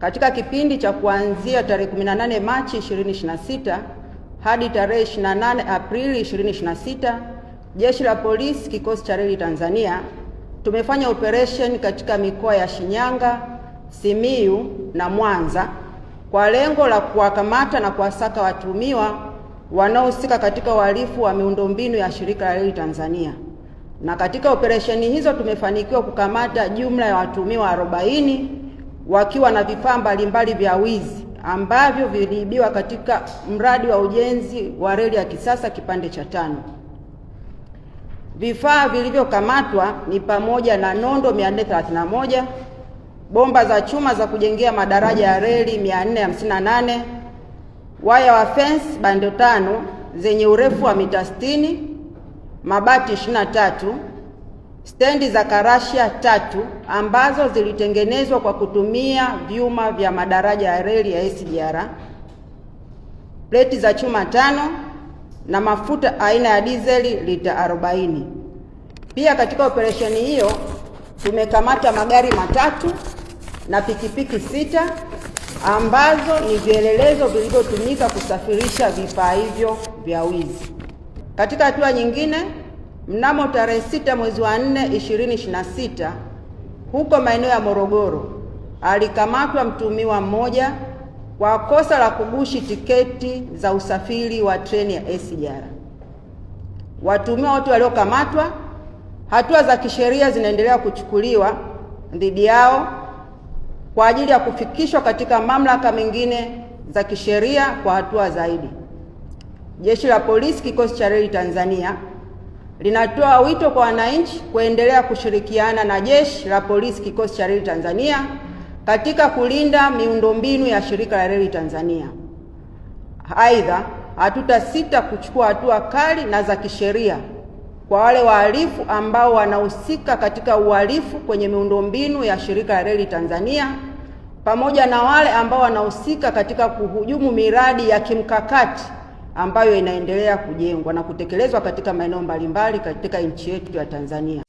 Katika kipindi cha kuanzia tarehe 18 Machi 2026 hadi tarehe 28 Aprili 2026, Jeshi la Polisi Kikosi cha Reli Tanzania tumefanya operation katika mikoa ya Shinyanga, Simiyu na Mwanza kwa lengo la kuwakamata na kuwasaka watuhumiwa wanaohusika katika uhalifu wa miundombinu ya Shirika la Reli Tanzania. Na katika operesheni hizo tumefanikiwa kukamata jumla ya watuhumiwa 40 wakiwa na vifaa mbalimbali vya wizi ambavyo viliibiwa katika mradi wa ujenzi wa reli ya kisasa kipande cha 5. Vifaa vilivyokamatwa ni pamoja na nondo 431, bomba za chuma za kujengea madaraja ya reli 458, waya wa fence bando 5 zenye urefu wa mita 60, mabati 23, stendi za karashia 3 ambazo zilitengenezwa kwa kutumia vyuma vya madaraja ya reli ya SGR, pleti za chuma 5 na mafuta aina ya dizeli lita 40. Pia katika operesheni hiyo tumekamata magari 3 na pikipiki 6 ambazo ni vielelezo vilivyotumika kusafirisha vifaa hivyo vya wizi. Katika hatua nyingine, mnamo tarehe 6 mwezi wa 4 2026 huko maeneo ya Morogoro alikamatwa mtuhumiwa mmoja kwa kosa la kugushi tiketi za usafiri wa treni ya SGR. Watuhumiwa wote waliokamatwa, hatua za kisheria zinaendelea kuchukuliwa dhidi yao kwa ajili ya kufikishwa katika mamlaka mengine za kisheria kwa hatua zaidi. Jeshi la Polisi Kikosi cha Reli Tanzania linatoa wito kwa wananchi kuendelea kushirikiana na Jeshi la Polisi Kikosi cha Reli Tanzania katika kulinda miundombinu ya Shirika la Reli Tanzania. Aidha, hatutasita kuchukua hatua kali na za kisheria kwa wale wahalifu ambao wanahusika katika uhalifu kwenye miundombinu ya Shirika la Reli Tanzania, pamoja na wale ambao wanahusika katika kuhujumu miradi ya kimkakati ambayo inaendelea kujengwa na kutekelezwa katika maeneo mbalimbali katika nchi yetu ya Tanzania.